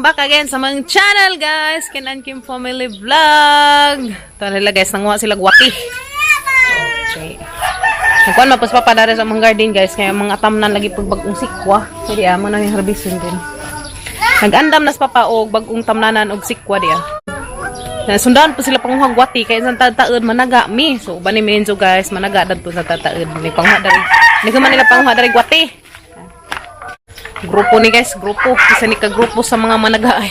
back again sa mga channel, guys. Kinan Kim Family Vlog. Ito nila, guys. Nanguha sila gwati. Okay. Nagkuhan mapos papadari sa mga garden, guys. Kaya mga tamnan lagi pag bagong sikwa. Jadi, mo na yung harbisin din. Nag-andam nas papaog bagong tamnanan og sikwa diya. Sundan po sila panguha gwati. Kaya sa tataod managa mi. So, uban ni Menzo, guys. Managa dito sa tataod. May panguha dari. Hindi ko man nila panguha dari gwati. Grupo ni guys, grupo. Isa ni ka-grupo sa mga managaay.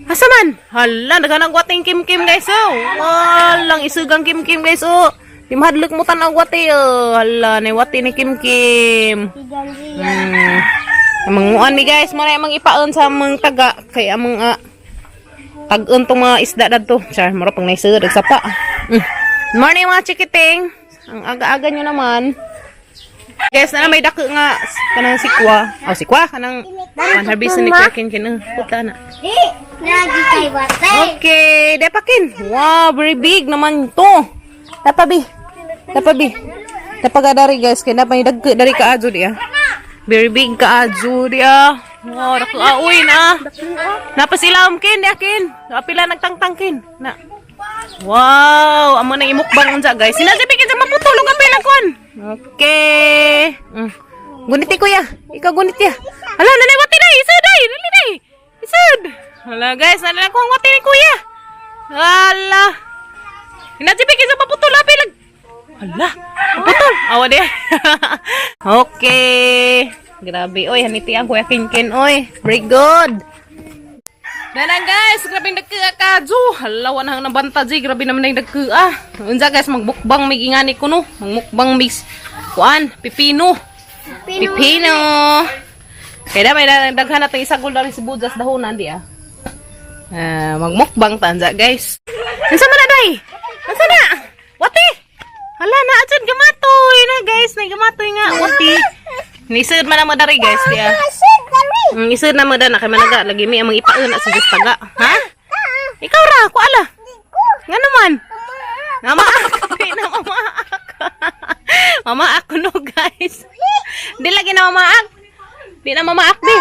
Asa man? Hala, naghanang gwating kim-kim guys, oh. Walang isugang kim-kim guys, oh. Di mahadlok mo tanang gwati, oh. Hala, na wati ni kim-kim. Manguan mi guys, muna yung ipaon sa mga taga. Kaya mga tag-on tong mga isda na to. Char, mura pang naisud, nagsapa. Morning mga chikiting. Ang aga-aga nyo naman. Guys, na may dako nga kanang sikwa. Oh, sikwa kanang harbisan ni Kirkin kinang puta na. Okay, dapakin. Wow, very big naman to. Dapabi. Dapagadari guys, kay napay dagko dari kaadyo dia. Very big kaadyo dia. Wow, dako aoy na. Napasilam kin, yakin. Apila nagtangtangkin. Na. Wow, amo na imukbang unsa guys. Sinasabi kita maputulog ang pilakon. Okay. Gunit kuya. Ikaw gunit ya. Hala, nanay wati na. Isud ay. Dali na. Isud. Hala guys, nanay ko ang wati ni kuya. Hala. Sinasabi kita maputol ang pilag. Hala. Maputol. Awa de. Okay. Grabe oy, haniti ang kuya Kinkin oy. Very good. Danan guys, grabe nagka kadyo. Hala, wanang nabanta di, grabe naman yung nagka. Unsa guys, magbukbang may ingani ko no. Magbukbang mix kuan, pipino. Pipino. Kaya may daghan natin isagol dari si Bujas dahonan di ah. Magmukbang tanza guys. Unsa man na day? Unsa na? Wati. Hala na adyan gamatoy na guys, na gamatoy nga wati. Nisud man mo dari guys dia. Isud na mo da na kay managa lagi mi amang ipaon na sa taga. Ha? Ikaw ra, ko ala. Nga naman. Mama, di na mama ako. Mama ako no guys. Di lagi na mama ak. Di na mama ak di.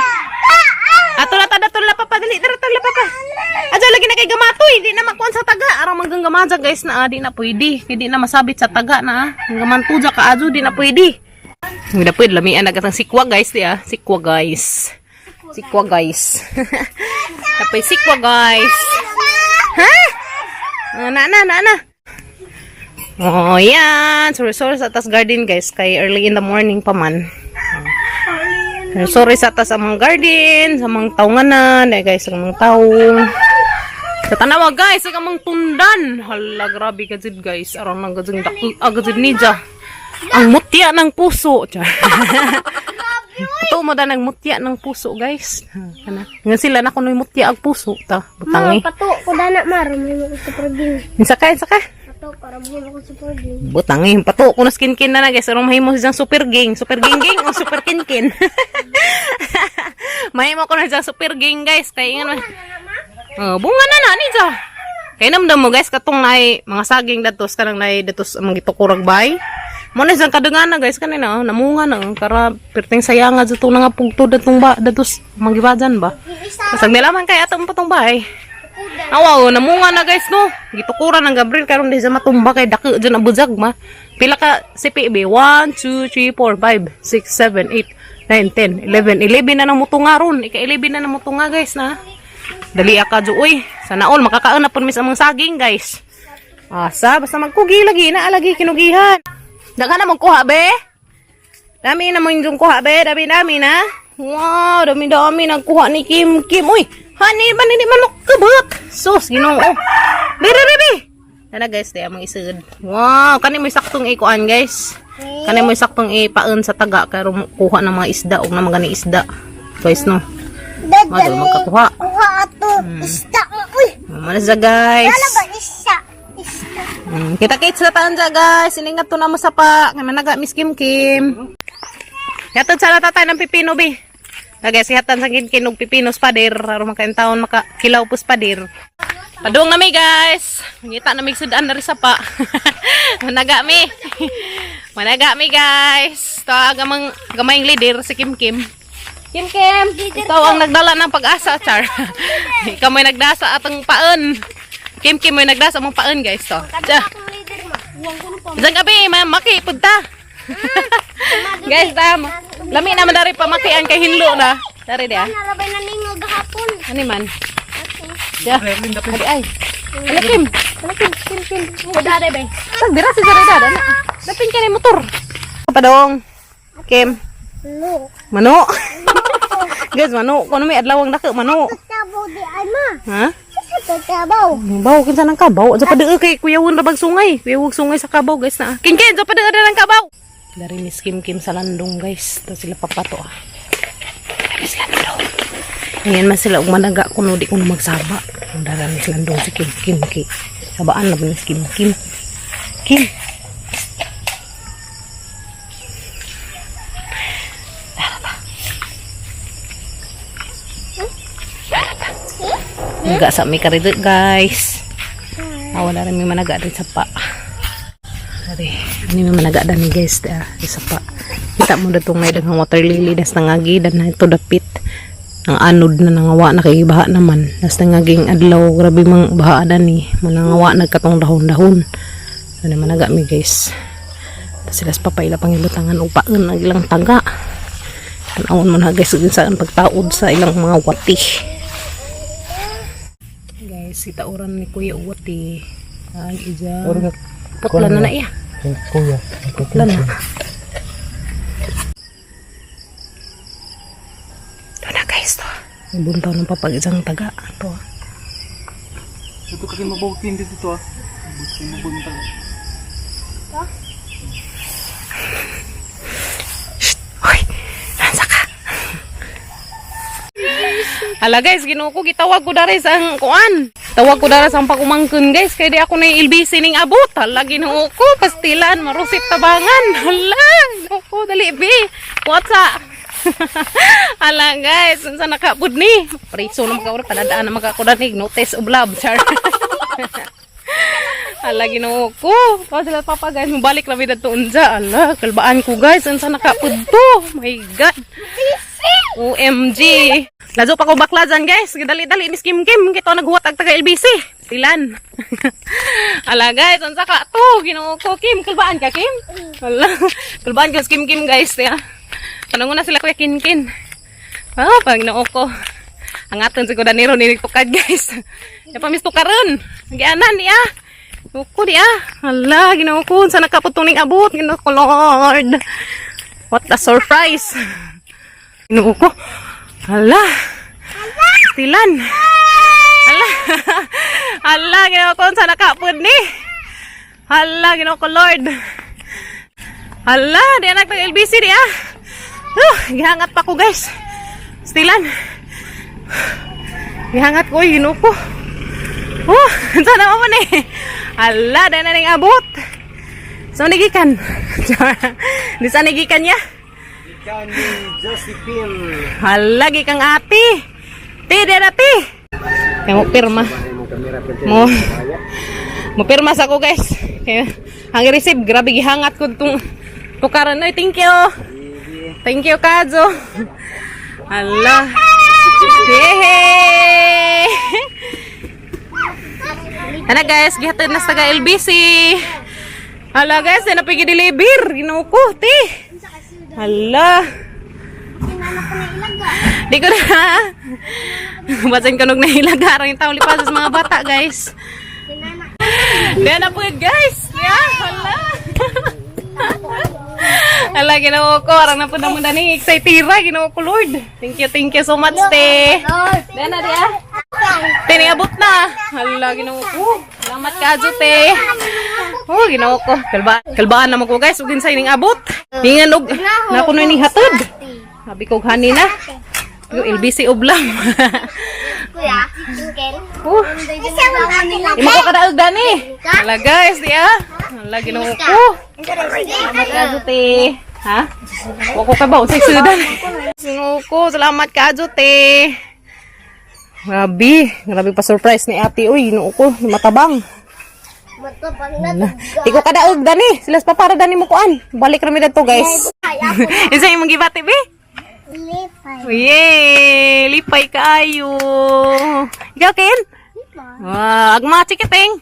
Ato na tada tula papa dali tara tula papa. Aja lagi na kay gamatoy, di na makuan sa taga. Arang manggang gamaja guys na di na pwede. Di na masabit sa taga na. Gamantuja ka ajo di na pwede. Hindi na pwede lamian nagatang sikwa guys di ah. Sikwa guys. Sikwa guys. Tapos sikwa guys. Ha? Na. Oh, yan. Sorry sa atas garden guys. Kay early in the morning pa man. Sorry sa atas amang garden. Sa mga taunganan. Eh guys, sa mga taong. Sa tanawa guys, sa amang tundan. Hala, grabe ka dyan guys. Arang nang gajang dako. Agad nidya. Ang mutya ng puso. Ito mo da nagmutya ng puso guys. Nga sila na kuno mutya ang puso ta. Butangi. Pato ko dana maro mo sa paging. Sakay. Pato para mo ko sa paging. Butangi pato ko na skin na guys. Arong mahimo siyang super gang o super kin. Mahimo ko na siyang super gang guys. Kay ngano. Bunga na ni ja. Kay namdam mo guys katong nay mga saging datos kanang nay datos among gitukurag bay. Muna isang kadungan na guys kanina namunga na kara perting sayanga dito na nga pugto datong ba datos mangibadan ba kasag nilaman kay atong patong bahay awaw namunga na guys no gitukuran ng Gabriel karon di sa matumba kay dako dyan abuzag ma pila ka CPB 1 2 3 4 5 6 7 8 9 10 11 11 na nang mutunga ron ika 11 na nang mutunga guys na dali akadyo uy sana all makakaon na pud mis among saging guys asa basta magkugi lagi na alagi kinugihan. Daga na magkuha be. Dami na mong kuha be. Dami na. Wow, dami nagkuha ni Kim. Uy, hani ba hindi man makabot. Sus, ginoo. Biri. Nana guys, di amang isud. Wow, kani mo saktong ikuan guys. Kani mo saktong ipaon sa taga karo kuha ng mga isda og na mga isda. Guys no. Madol magkakuha. Kuha ato isda. Uy. Mana sa guys. Ano ba isda? Kita-kits na taan dyan guys. Siningat to na mo sa pa. Kaya naga Miss Kim. Yatod sa natatay ng pipino bi. Guys, ihatan sa kinkinog pipinos padir. Raro makain taon makakilaw pus padir. Padung na mi guys. Ngita na mi sudan na rin sa pa. Managa mi guys. Ito gamayng leader si Kim. Kim Kim, ikaw ang nagdala ng pag-asa, Char. Ikaw may nagdasa atong paon. Kim Kim may nagdasa mong paon, guys. So, diyan gabi, maki, punta. Guys, lami naman dari pamakian kay hinlo na. Dari dia. Nalabay na ningo gahapon. Ano man? Ya. Adi ay. Ano Kim? Ano Kim? Dada bay. Tag dira si dada na. Dapin ka ni motor. Padong. Kim. Mano. Guys, mano. Kuno may adlawang dako mano. Tabaw di ay ma. Ha? Tabaw. Baw kinsa nang kabaw? Sa padeo kay kuyawon ra bag sungay. Kuyawog sungay sa kabaw, guys na. Kin sa padeo ra ng kabaw. Dari Miss Kim Kim sa landong, guys. To sila papato. Miss landong. Ngayon man sila umanaga kuno di kuno magsaba. Ang daran Miss landong si Kim Kim ki. Sabaan na Miss Kim Kim. Kim. Naga sa may karidot, guys. Wala rin may managa rin sa pa. Dari, ini may managa rin guys. Sa pa. Kita mo datong may daghang water lily. Das nangagi. Dan na ito dapit. Ang anod na nangawa na kay baha naman. Das nangaging adlaw. Grabe mang baha na ni. Manangawa nagkatong dahon-dahon. Ano managa mi guys. Sila sa papaila pang ilutangan upaan ang ilang taga. Tanawon mo na guys. Saan pagtaod sa ilang mga wati. Si tauran ni Kuya Uwati ay ija putlan na iya Kuya putlan na ito na guys to ibuntaw ng papag-isang taga ito kasi mabutin dito to mabuntaw hoy nansa ka hala guys ginuko gitawag ko dari sa kuan. Tawag ko dara sa pakumangkon guys kay di ako na ilbisi ning abot. Hala ginuko pastilan marusip tabangan. Hala ginuko dali bi. Whatsa? Hala guys unsa nakapud ni? Priso na makaura padadaan na makakudanig notice of love char. Hala ginuko. Pa sila papa guys mobalik ra mi dadto unsa. Hala kalbaan ko guys unsa nakapud to. My god. OMG. Lazo pa ko baklasan guys. Dali-dali Miss Kim Kim. Kito naghuwat ag taga LBC. Tilan. Ala guys. Ang saka to. Ginoo ko Kim. Kalbaan ka Kim? Ala. Kalbaan ka Kim Kim guys. Tanong na sila Kuya Kinkin. Pag ginoo ko. Ang aton si Kudaniro niniktukad guys. Yapa Miss Tukaron. Nagyanan niya. Nuko niya. Ala. Ginoo ko. Saan nakaputuning abot. Ginoo ko Lord. What a surprise. Ginoo ko. Hala. Tilan. Hala. Hala, ginawa ko sa nakapod ni. Hala, ginawa ko Lord. Hala, di anak ng LBC di ah. Gihangat pa ko guys. Tilan. Gihangat ko, ginawa ko. Sana naman eh. Hala, di na ning abot. So, nagikan. Di sa nagikan niya. Kani Josephine. Halagi kang ati. Ti, dera ti. Kaya mo pirma. Mo pirma sa ko guys. Kaya, ang receive, grabe gihangat ko itong tukaran. Ay, thank you. Thank you, Kazo. Hala. Hehe. Ano guys, gihatid na sa taga LBC. Hala guys, na napigi-deliver. Ginoo ko, ti. Hala. Di ko na. Basahin ko nung nahilaga. Arang yung taong lipas sa mga bata, guys. Kaya na po yun, guys. Yeah, hala. Hala, ginawa ko. Arang na po naman na ni Excitira. Ginawa ko, Lord. Thank you so much, te. Dena, dia. Te, niabot na. Hala, ginawa ko. Salamat ka, Azo, te. Ginawa ko. Kalbaan naman ko, guys. Ugin sa ining abot. Hingan og na kuno ni hatod. Sabi ko hani na. Yung LBC oblam. Kuya, Kinkin. Imo ko kada og dani. Hala guys, dia. Hala ginoo ko. Salamat ka Azote. Ha? Wa ko kabaw sa sudan. Ginoo ko, salamat ka Azote. Grabe pa surprise ni ate. Uy, ginoo ko, matabang. Di ko kadaog dani. Sila pa para dani mo kuan. Balik ra mi dito guys. Isa imong gibati be. Lipay. Yay! Lipay kaayo. Ikaw, Ken? Wow, agma chikiting.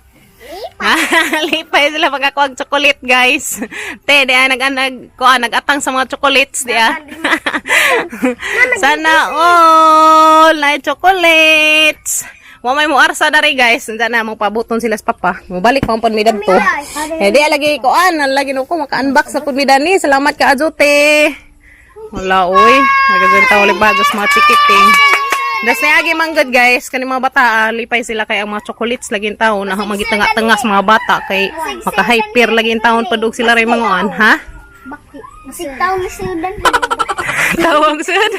Lipay sila pagkakuha ng chocolate, guys. Te, di nag-atang sa mga chocolates, di Sana all na chocolates. Mamay mo arsa dari, guys. Sana mo pabuton sila sa papa. Mabalik pa ang panmidan to. Eh, di lagi ko lagi no ko maka-unbox sa panmidan ni. Salamat ka, Azote. Wala, oy. Nagaganda ulit bagos mga chikiting. Das na agi manggod, guys, kani mga bata lipay sila kay ang mga chocolates laging taon na magitanga-tanga sa mga bata kay maka-hyper laging taon padug sila ray manguan, ha? Masig taong nasudan. Tawag sud.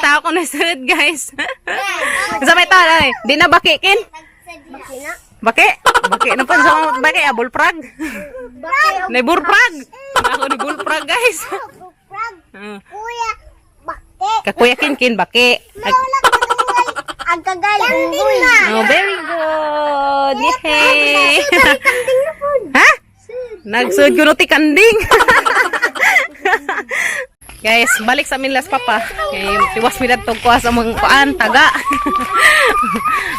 Taw ko na sud, guys. Sabay ta ay, di na bakikin. Bakina. Baki? Baki na pa sa baki bullfrog. Nay bullfrog. Ako ni bullfrog, guys. Kuya. Bakit? Kakuya kin baki. Ang kagaling. Oh, very good. Yay. Ha? Nagsud ko ti kanding. Guys, balik sa amin las papa. Kay tiwas mi dadto ko sa mga kuan taga.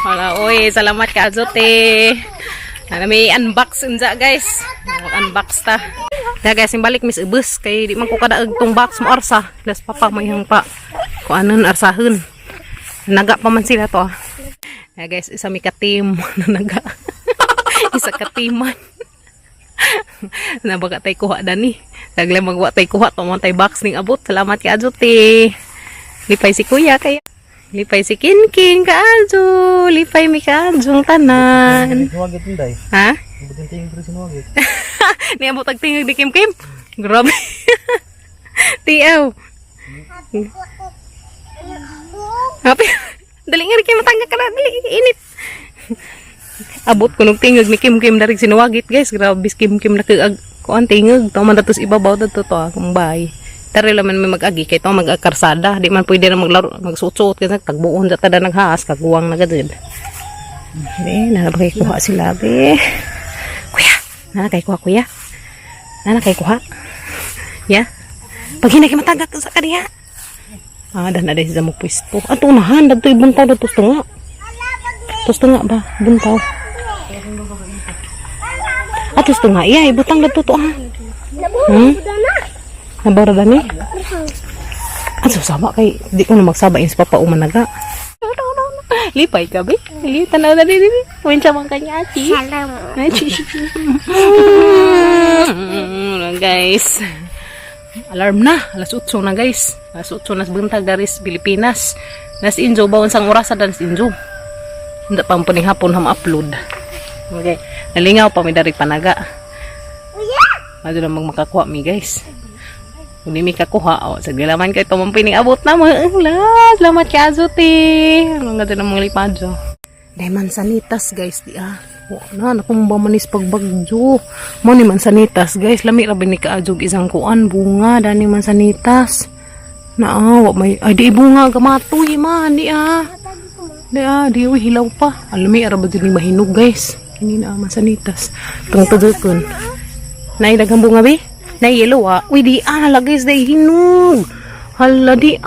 Wala, oy, salamat ka Azote. May unbox unja, guys. Unbox ta. Ya guys, balik mis ubus kay di man ko kadaag tong box mo arsa. Las papa may hang pa. Kuanon arsahon. Naga pa man sila to. Ya guys, isa mi ka team na naga. Isa ka teaman. Na baka tay kuha dani. Tagle magwa tay kuha to mo tay box ning abot. Salamat kay Azote. Lipay si kuya kaya. Lipay si Kinkin ka Azo. Lipay mi ka Azong tanan. Sinuwagit yun, day. Ha? Butin tingin pero sinuwagit. Ni abot tag tingog di Kim Kim. Grabe. Tiaw. Happy. Dali nga rin kayo matangga ka na. Dali, init. Abot ko nung tingog ni Kim Kim dari sinuwagit, guys. Grabe Kim Kim na kuan tingog. Tama datos ibabaw dato to akong bahay. Tari laman may mag-agi kay to mag-akarsada. Di man pwede na maglaro, magsuot-suot kasi tagbuon sa tada naghaas kaguwang na gadid. Be, nakay kuha sila be. Kuya, nakay kuha kuya. Nakay kuha. Ya. Pag hinay matagak sa kaniya. Dan ada sa mo pwesto. Ato nahan dadto ibuntaw dadto tunga. Tos tunga ba? Buntaw. Atos tunga iya ibutang dadto to ha. Nabara dani? Aso sama kay di ko na magsaba ins papa umanaga. Lipay ka be? Tanaw na dili. Wensa man kanya ati. Salam. Guys. Alarm na. Alas 8 na, guys. Alas 8 na sa buntag daris Pilipinas. Nas injo bawon sang oras sa nas injo. Hindi pa puning hapon upload. Okay. Nalingaw pa mi dari panaga. Ado na makakuha mi, guys. Kung mi kakuha, sa gilaman kay ito pining abot na mo. Salamat kay Azote. Ang ganda ng mga lipadyo. Dahil mansanitas, guys, di nakumba manis pagbagyo. Mo ni mansanitas, guys. Lami rabi ni kaadjog isang kuan. Bunga, dani mansanitas. May, ay di bunga, gamatoy, man, di Di hilaw pa. Alami, arabi din ni mahinog, guys. Hindi na mansanitas. Tungtudukon. Naidagang bunga, be? Na yellow uy di guys day hinog hala di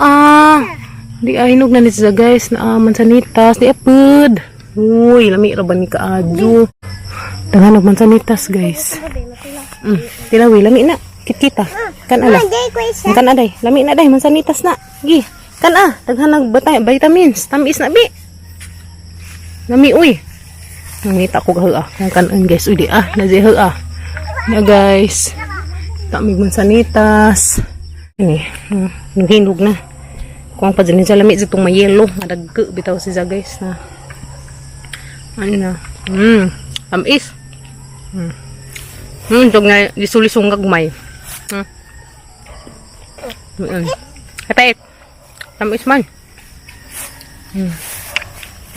hinog na nito guys na mansanitas di apod uy lami raban ni kaadyo tangan mansanitas guys tilawi lami na kita kan aday lami na day mansanitas na gi kan daghan nag vitamins tamis na bi lami uy nangita ko kan guys uy di na na guys tamig mansanitas ini hinog na kung pa dyan sa lamit itong may yellow madagke bitaw siya guys na ano na tamis jog nga disulisong gagmay katay tamis man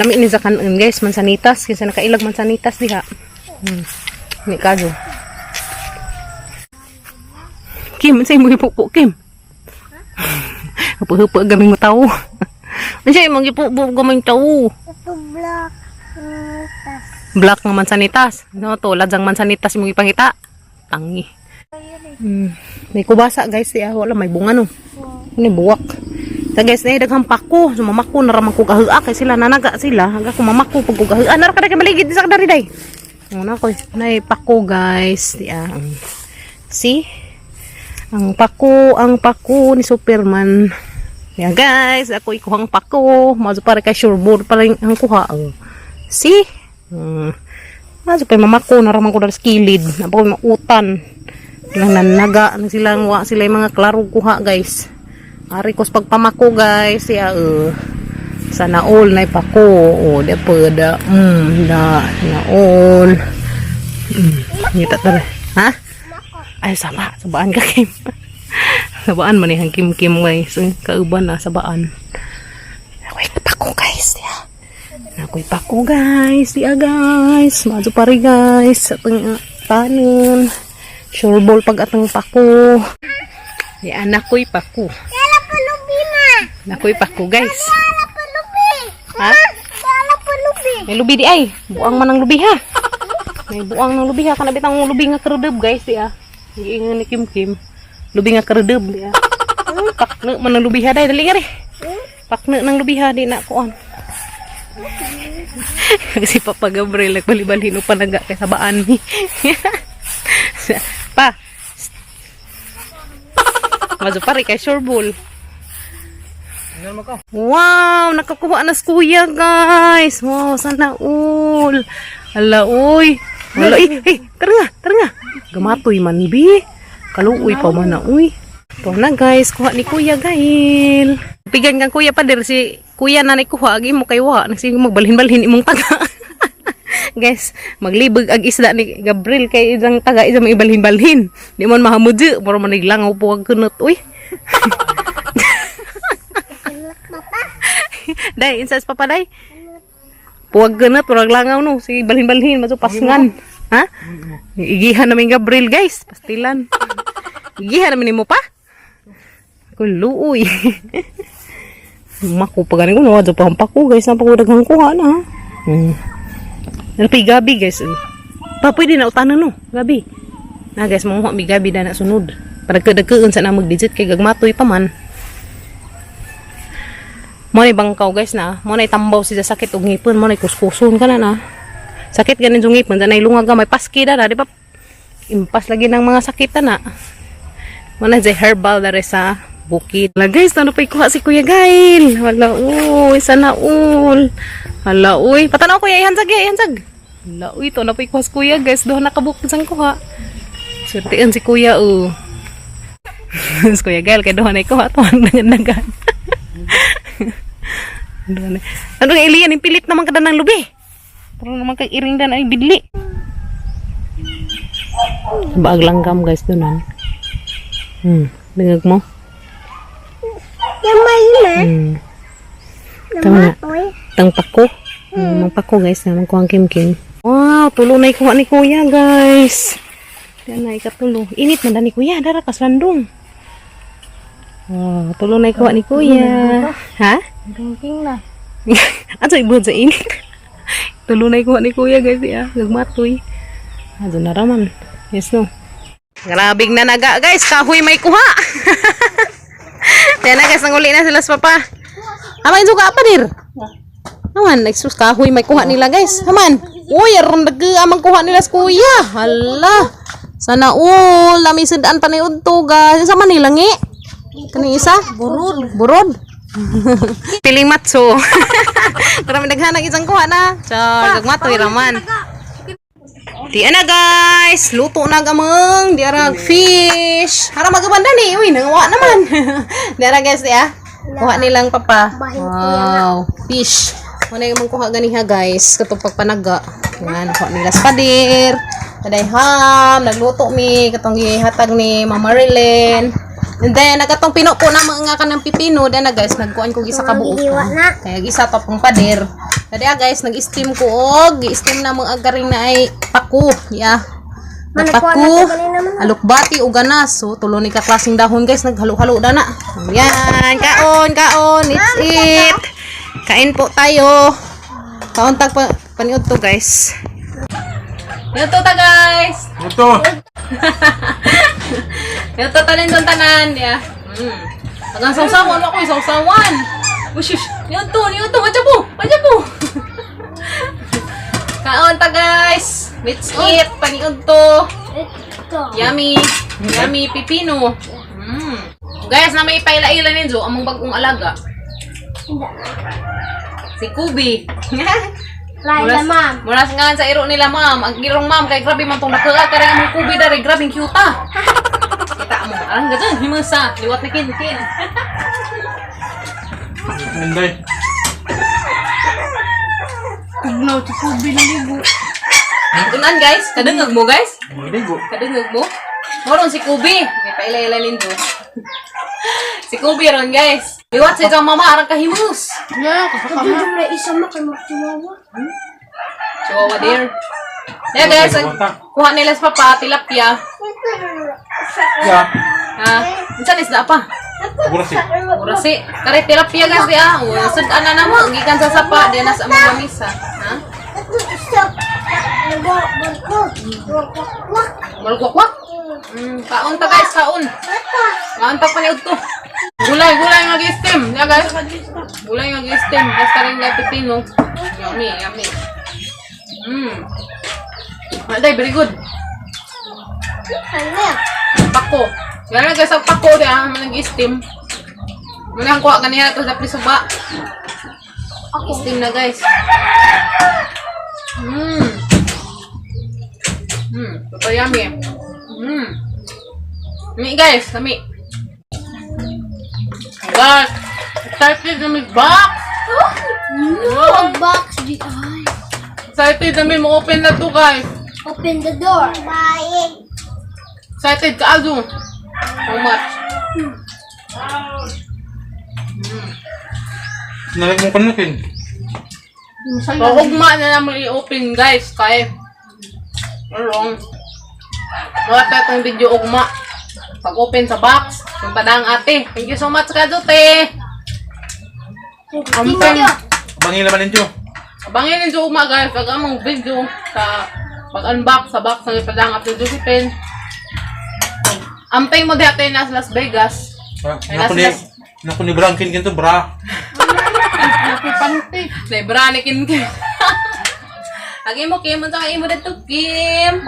lamit ni sa kanon guys mansanitas kasi nakailag mansanitas diha ni kajo Kim, sa'yo mo ipupo, Kim? Hupo-hupo gaming mo tao. Sa'yo mo ipupo gaming tao. Ito black. Black ng mansanitas. No, to, ladzang mansanitas mo ipangita. Tangi. May kubasa, guys. Wala, may bunga, no? Ini buwak. Ta guys, na daghang pako. So mamako na ramang ko kahua kay sila nanaga sila. Haga ko mamako pag ko kahua. Nar ka maligid sa kadari day. Una ko nay pako guys. Diya. See? Ang pako ni Superman. Yeah guys, ako ikuhang pako. Maso para kay sureball pa lang ang kuha. See? Maso pa mamako na ramang ko dal skilid. Napako mautan. Lang nanaga silang wa sila yung mga klaro kuha guys. Ari ko pagpamako guys ya sana all na ipako de pada na all kita tara ha ay sabaan ka Kim sabaan man yang Kim guys kauban na sabaan ako ipako guys ya ako ipako guys ya guys majo pare guys sa tanon sure ball pag atong pako di anak ko ipako nakoy pako guys. Ha? May lubi di ay. Buang man ang lubi ha. May buang ng lubi ha. Kana bitang lubi nga keredeb guys di ah. Giingon ni Kim. Lubi nga keredeb di ah. Pakne man ang lubi ha day dali nga ri. Pakne nang lubi ha di na kuan. Si Papa Gabriel nagbali-balhin pa naga kay sabaan ni. Pa. Mazo pare kay sureball. Wow, nakakuha na si kuya guys. Wow, sana all. Ala uy. Ala tara nga. Gamatoy man bi. Kaluoy pa man na uy. Ito na guys, kuha ni kuya Gail. Pigan kang kuya pa der si kuya na kuha agi mo kay wa. Nagsige magbalhin-balhin imong taga. Guys, maglibog ag isda ni Gabriel kay isang taga isang ibalhin-balhin. Di man mahamudyo, mura man naglangaw po ag kunot uy. Day, insas papa day. Puwag ganat, purag langaw no. Sige, balhin-balhin, pasngan. Ha? Igihan namin Gabriel guys. Pastilan. Igihan namin mo pa. Kuluoy. Maku pa ganing ko. Nawadyo pa hampak ko guys. Napakudaghang kuha na ha. Napay gabi guys. Pa, pwede na utanan no. Gabi. Na guys, manguha mi gabi na sunod. Para kadagkaan sa na mag-digit kay gagmatoy pa man. Mo na bangkaw guys na. Mo na tambaw siya sakit og ngipon. Mo na kuskuson ka na. Sakit ganin yung ngipon. Danay lungag ka. May paski na. Di ba? Impas lagi ng mga sakit na. Mo na dyan herbal na rin sa bukid. Hala guys, ano pa ikuha si Kuya Gail? Hala uy, sana all. Hala uy. Patanaw kuya, ihansag. Hala uy, ito na pa ikuha si Kuya guys. Doon nakabukid sang kuha. Swertean si Kuya si Kuya Gail. Kaya doon na ikuha. Ito ang nagan. Ano nga iliyan, yung pilit naman kada ng lubi. Pero naman kang iring dan ay bidli. Baag langgam guys doon. Dengag mo? Yamay na. Tama na. Tang pako. Mang pako guys, naman ko ang kim. Wow, tulo na ikuha ni Kuya guys. Yan na ikatulo. Init na ni Kuya, dara kas landong. Wow, tulo na ikuha ni Kuya. Ha? Drinking na. Ato ibod sa init. Tulo na ikuha ni Kuya guys ya. Nagmatoy. Ato na raman. Yes no. Grabing na naga guys. Kahoy may kuha. Kaya na guys. Nanguli na sila sa papa. Aman suka apa dir? Aman. Nagsus kahoy may kuha nila guys. Aman. Uy. Aron amang kuha nila sa Kuya. Hala. Sana all. Lami sedaan pa ni Udto guys. Sama nila ngi. Kani isa? Burod. Piling matso. Karami naghanag isang kuha na. Char, gagmatoy raman. Di na guys, luto na gamang diarag fish. Harang magabanda ni. Uy, nangawa naman. Diarag guys ya. Kuha nilang papa. Wow, fish. Muna yung kuha ganiha guys. Katong pagpanaga. Yan, kuha nila sa padir. Kaday ham, nagluto mi katong gihatag ni Mama Marilyn. And then, nagatong pinupo na mga kanang pipino. Then na guys, nagkuhan ko gisa kabuo. Kaya gisa pa pong pader. Kaya guys, nag-steam ko og. I-steam na mga agaring na ay paku. Yeah. Paku, alukbati o ganas. So, tulo ni kaklaseng dahon guys. Naghalo-halo na na. Yan, kaon. It's it. Kain po tayo. Kaon tag paniod to guys. Ito ta guys. Ito tanin doon tanan ya. Agang sausawan ako, sausawan. Ushush, niyo to, madya po. Kaon ta guys. Let's eat, paniod to. Ito. Yummy pipino. Guys, na may paila-ila ninyo among bagong alaga. Si Kubi. Laila, ma'am. Muras nga sa iro nila, ma'am. Ang irong ma'am, kay grabe man tong nakala. Kaya ang Kubi dari, grabe ang cute ah. Kita mo, arang gano'n, himusa. Liwat na kin. Anday. Tignaw, si Kubi naligo. Tunan guys, kadungag mo guys. Maligo. Kadungag mo. Moron si Kubi. May paila-ila ninyo. Si Kubi ron guys. Liwat sa isang mama, arang kahimus. Sabi mo na isa mo kay Maximawa. Chihuahua dear. Yeah guys, kuha nila sa papa, tilapia. Ya. Ha? Minsan isda pa. Burasi. Urasi. Kare tilapia guys dia. Sudan na namo. Gikan sa sapa. Dia nasa among lamisa. Ha? Malkwak-kwak. Kaon ta guys, kaon. Kaon ta paniud to. Gulay nga gi-steam. Ya guys. Gulay nga gi-steam. Basta rin nga pipino. Yummy. Malday, very good. Pako. Gano'n guys, ang pako dia, nag-steam. Muna ang kuha kanina ito sa prisuba. Steam na guys. Ito yummy. Kami guys, kami. Guys, excited na may box. Box di ay. Excited na may ma-open na to guys. Open the door. Bye. Excited ka Azu. So much. Nalag mo kanukin. Pahugma na naman i-open guys. Kaya along. Wala tayo itong video ugma. Pag-open sa box. Yung padang ate. Thank you so much ka te. Ampeng. Bangin naman ninyo. Abangin ninyo ugma guys. Pag among video sa pag-unbox sa box ng ipadang ate Josephine. Ampeng mo dati nasa Las Vegas. Naku ni Brankin kinto bra. Nakipanti. Lebra ni Kim. Lagi mo Kim, unsa kay imo dito Kim?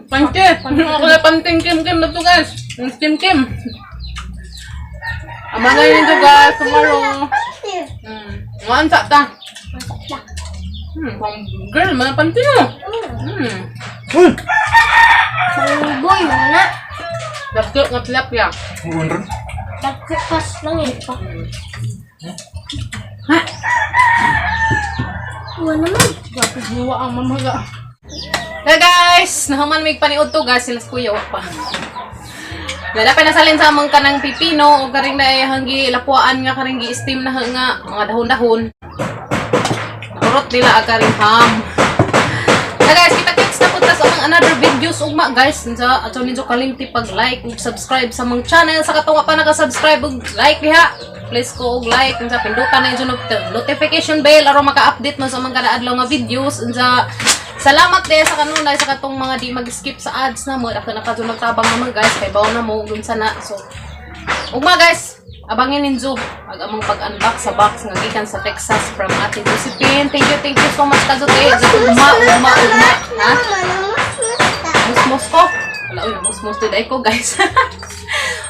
Panti. Ako na panting Kim na to guys. Kim. Amangay nito guys tomorrow. Maan sa ta. Girl, mana panti mo. Boy, mana? Dapat nga tilapia. Unron. Nagkakas lang ito. Ha? Wala naman. Dapat buwa ang mamaga. Hey guys, nahuman may paniud to guys, sila kuya wa pa. Lalapay na salin sa among kanang pipino o karing na hanggi lapuan nga karing gi-steam na nga mga dahon-dahon. Nakurot nila ang karing ham. Hey guys, kita-kits na punta sa mga another videos ugma guys. Sa ato ninyo kalimti pag-like ug subscribe sa mong channel. Sa katong pa naka-subscribe ug like diha. Please ko og like sa pindutan na yung notification bell aron maka-update mo sa mga kanaadlaw nga videos. Sa salamat din sa kanunay sa katong mga di mag-skip sa ads na mo. Ako nakadto nagtabang naman guys kay bawo na mo dun sana. So ugma guys, abangin ninyo ang among pag-unbox sa box nga gikan sa Texas from Ate Josephine. Thank you so much kazote. Ugma. Ha? Musmos ko. Wala uy, musmos to day ko guys.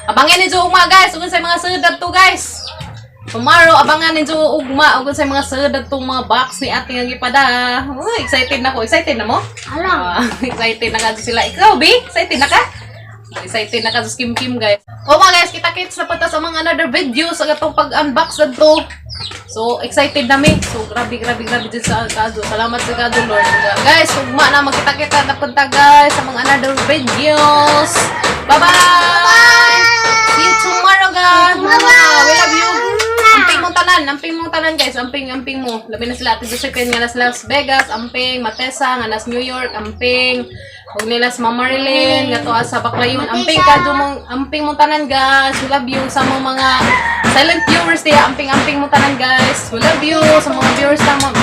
Abangin ninyo ugma guys, ug sa mga sudad to guys. Tomorrow, abangan ninyo ugma ug sa mga sudad tong mga box ni ate nga gipada. Uy, excited na ko. Excited na mo? Excited na ka sila. Ikaw, B? Excited na ka? Excited na ka sa Kim guys. O mga guys, kita-kits na punta sa mga another videos sa gatong pag-unbox na to. So, excited na mi. So, grabe din sa Kado. Salamat sa Kado, Lord. Guys, ugma na magkita-kita na punta guys sa mga another videos. Bye-bye! See you tomorrow guys! We love you! Amping mong tanan guys, amping mo. Labi na sila Ate Josephine nga nas Las Vegas, amping Matesa nga nas New York, amping ug nila sa Mama Marilyn nga tuwa sa Baclayon, amping mong tanan guys. We love you sa mga silent viewers diya, amping mong tanan guys. We love you sa mga viewers sa mga